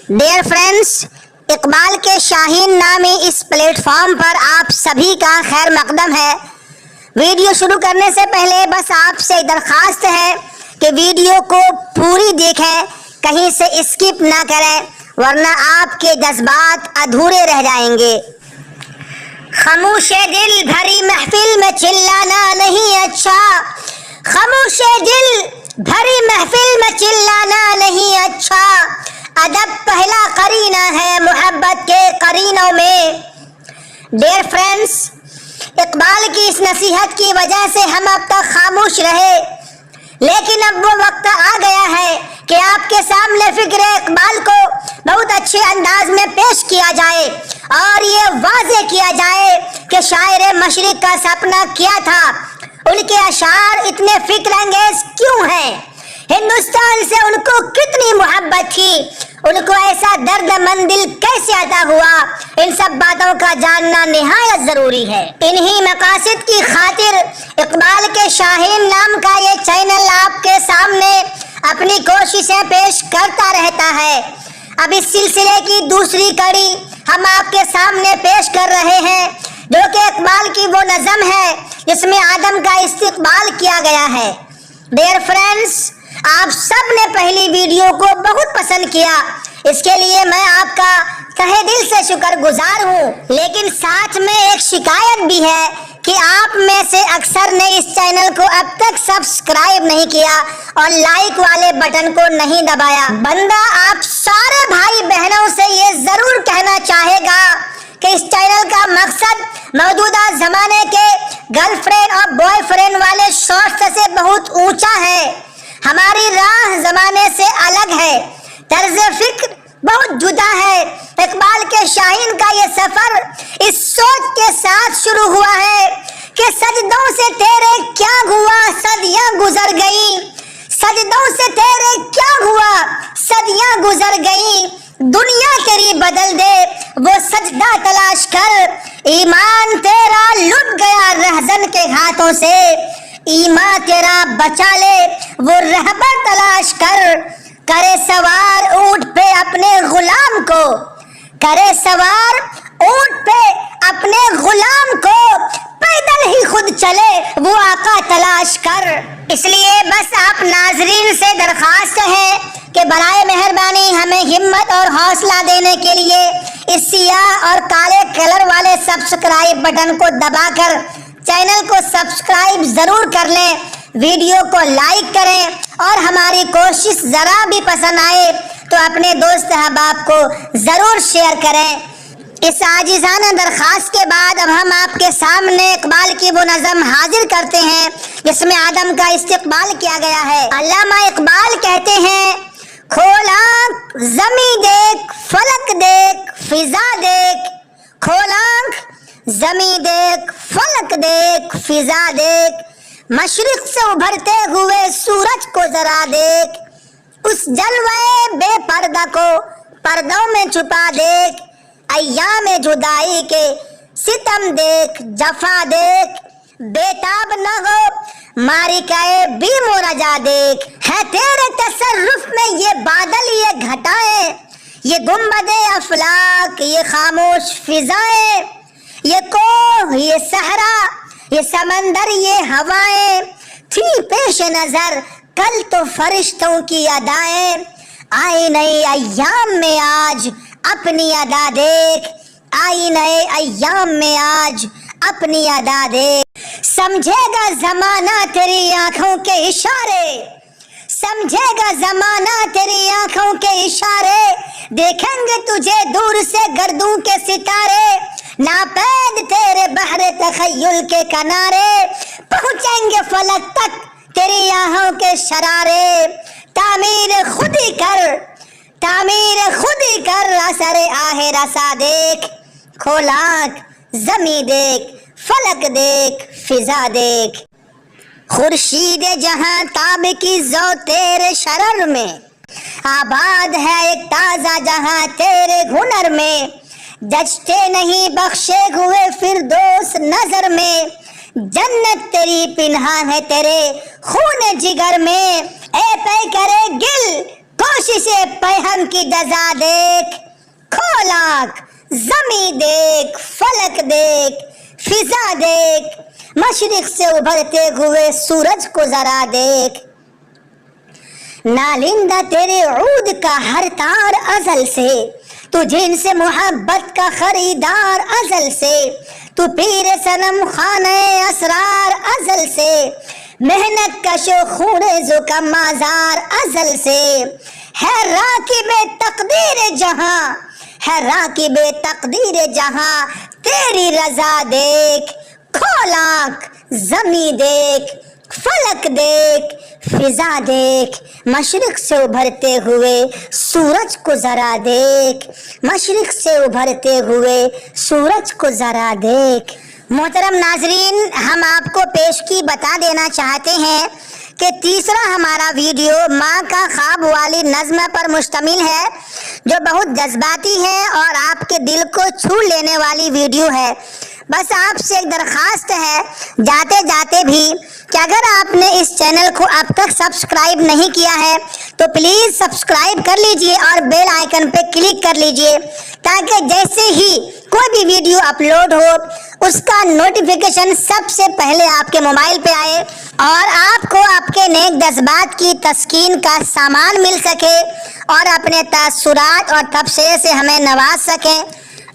Dear friends, Iqbal کے شاہین نامی اس plate form پر آپ سبھی کا خیر مقدم ہے۔ ویڈیو شروع کرنے سے پہلے بس آپ سے درخواست ہے کہ ویڈیو کو پوری دیکھیں، کہیں سے اسکپ نہ کریں، ورنہ آپ کے جذبات ادھورے رہ جائیں گے۔ خاموش دل بھری محفل میں چلانا نہیں اچھا، خاموش دل بھری محفل میں چلانا نہیں اچھا، ادب پہلا قرینہ ہے محبت کے قرینوں میں۔ ڈیئر فرینڈس، اقبال کی اس نصیحت کی وجہ سے ہم اب تک خاموش رہے، لیکن اب وہ وقت آ گیا ہے کہ آپ کے سامنے فکر اقبال کو بہت اچھے انداز میں پیش کیا جائے اور یہ واضح کیا جائے کہ شاعر مشرق کا سپنا کیا تھا، ان کے اشعار اتنے فکر انگیز کیوں ہیں، ہندوستان سے ان کو کتنی محبت تھی، ان کو ایسا درد مند دل کیسے عطا ہوا، ان سب باتوں کا جاننا نہایت ضروری ہے۔ انہی مقاصد کی خاطر اقبال کے شاہین نام کا یہ چینل آپ کے سامنے اپنی کوششیں پیش کرتا رہتا ہے۔ اب اس سلسلے کی دوسری کڑی ہم آپ کے سامنے پیش کر رہے ہیں، جو کہ اقبال کی وہ نظم ہے جس میں آدم کا استقبال کیا گیا ہے۔ ڈیئر فرینڈس، آپ سب نے پہلی ویڈیو کو بہت پسند کیا، اس کے لیے میں آپ کا تہہ دل سے شکر گزار ہوں، لیکن ساتھ میں ایک شکایت بھی ہے کہ آپ میں سے اکثر نے اس چینل کو اب تک سبسکرائب نہیں کیا اور لائک والے بٹن کو نہیں دبایا۔ بندہ آپ سارے بھائی بہنوں سے یہ ضرور کہنا چاہے گا کہ اس چینل کا مقصد موجودہ زمانے کے گرل فرینڈ اور بوائے فرینڈ والے شارٹس سے بہت اونچا ہے۔ ہماری راہ زمانے سے الگ ہے، طرز فکر بہت جدا ہے۔ اقبال کے شاہین کا یہ سفر اس سوچ کے ساتھ شروع ہوا ہے کہ سجدوں سے تیرے کیا ہوا صدیاں گزر گئی، سجدوں سے تیرے کیا ہوا صدیاں گزر گئی، دنیا تیری بدل دے وہ سجدہ تلاش کر، ایمان تیرا لٹ گیا رہزن کے ہاتھوں سے، ایمان تیرا بچا لے وہ رہبر تلاش کر، کرے سوار اونٹ پہ اپنے غلام کو، کرے سوار اونٹ پہ اپنے غلام کو، پیدل ہی خود چلے وہ آقا تلاش کر۔ اس لیے بس آپ ناظرین سے درخواست ہے کہ برائے مہربانی ہمیں ہمت اور حوصلہ دینے کے لیے اس سیاہ اور کالے کلر والے سبسکرائب بٹن کو دبا کر چینل کو سبسکرائب ضرور کر لیں، ویڈیو کو لائک کریں اور ہماری کوشش ذرا بھی پسند آئے تو اپنے دوست احباب کو ضرور شیئر کریں۔ اس عاجزانہ درخواست کے بعد اب ہم آپ کے سامنے اقبال کی وہ نظم حاضر کرتے ہیں جس میں آدم کا استقبال کیا گیا ہے۔ علامہ اقبال کہتے ہیں، کھول آنکھ زمیں دیکھ، فلک دیکھ، فضا دیکھ، کھول آنکھ زمیں دیکھ، فلک دیکھ، فضا دیکھ، مشرق سے ابھرتے ہوئے سورج کو ذرا دیکھ، اس جلوے بے پردہ کو پردوں میں چھپا دیکھ، ایام جدائی کے ستم دیکھ، جفا دیکھ، بےتاب نہ ہو مارکائے بیم و رجا دیکھ، ہے تیرے تصرف میں یہ بادل یہ گھٹائیں، یہ گنبد افلاک یہ خاموش فضائیں، یہ کوہ یہ صحرا یہ سمندر یہ ہوائیں، تھی پیش نظر کل تو فرشتوں کی ادائیں، آئی نئے ایام میں آج اپنی ادا دیکھ، آئی نئے ایام میں آج اپنی ادا دیکھ، سمجھے گا زمانہ تیری آنکھوں کے اشارے، سمجھے گا زمانہ تیری آنکھوں کے اشارے، دیکھیں گے تجھے دور سے گردوں کے ستارے، ناپید تیرے بحر تخیل کے کنارے، پہنچیں گے فلک تک تیری آہوں کے شرارے، تعمیر خود ہی کر، تعمیر خود ہی کر، اثر آہ رسا دیکھ، کھول آنکھ زمیں دیکھ، فلک دیکھ، فضا دیکھ، خورشید جہاں تاب کی ذو تیرے شرر میں، آباد ہے ایک تازہ جہاں تیرے ہنر میں، جچتے نہیں بخشے ہوئے فردوس نظر میں، جنت تیری پنہاں ہے تیرے خون جگر میں، اے پے کرے گل کوشش پیہم کی جزا دیکھ، کھول آنکھ، زمین دیکھ، فلک دیکھ، فضا دیکھ، مشرق سے ابھرتے ہوئے سورج کو ذرا دیکھ۔ نالندہ تیرے عود کا ہر تار ازل سے، تو جن سے محبت کا خریدار ازل سے، تو پیر صنم خانہ اسرار ازل سے، محنت کش و خون زکام آزار ازل سے، ہے راکب تقدیر جہاں، ہے راکب تقدیر جہاں، تیری رضا دیکھ، کھول آنکھ، زمین دیکھ، فلک دیکھ، فضا دیکھ، مشرق سے ابھرتے ہوئے سورج کو ذرا دیکھ، مشرق سے ابھرتے ہوئے سورج کو ذرا دیکھ۔ محترم ناظرین، ہم آپ کو پیشگی بتا دینا چاہتے ہیں کہ تیسرا ہمارا ویڈیو ماں کا خواب والی نظم پر مشتمل ہے، جو بہت جذباتی ہے اور آپ کے دل کو چھو لینے والی ویڈیو ہے۔ بس آپ سے ایک درخواست ہے جاتے جاتے بھی کہ اگر آپ نے اس چینل کو اب تک سبسکرائب نہیں کیا ہے تو پلیز سبسکرائب کر لیجئے اور بیل آئیکن پہ کلک کر لیجئے، تاکہ جیسے ہی کوئی بھی ویڈیو اپلوڈ ہو اس کا نوٹیفیکیشن سب سے پہلے آپ کے موبائل پہ آئے اور آپ کو آپ کے نیک جذبات کی تسکین کا سامان مل سکے اور اپنے تاثرات اور تبصرے سے ہمیں نواز سکیں۔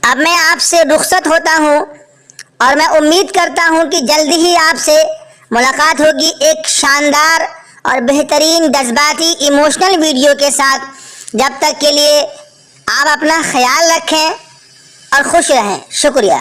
اب میں آپ سے رخصت ہوتا ہوں اور میں امید کرتا ہوں کہ جلدی ہی آپ سے ملاقات ہوگی ایک شاندار اور بہترین جذباتی ایموشنل ویڈیو کے ساتھ۔ جب تک کے لیے آپ اپنا خیال رکھیں اور خوش رہیں۔ شکریہ۔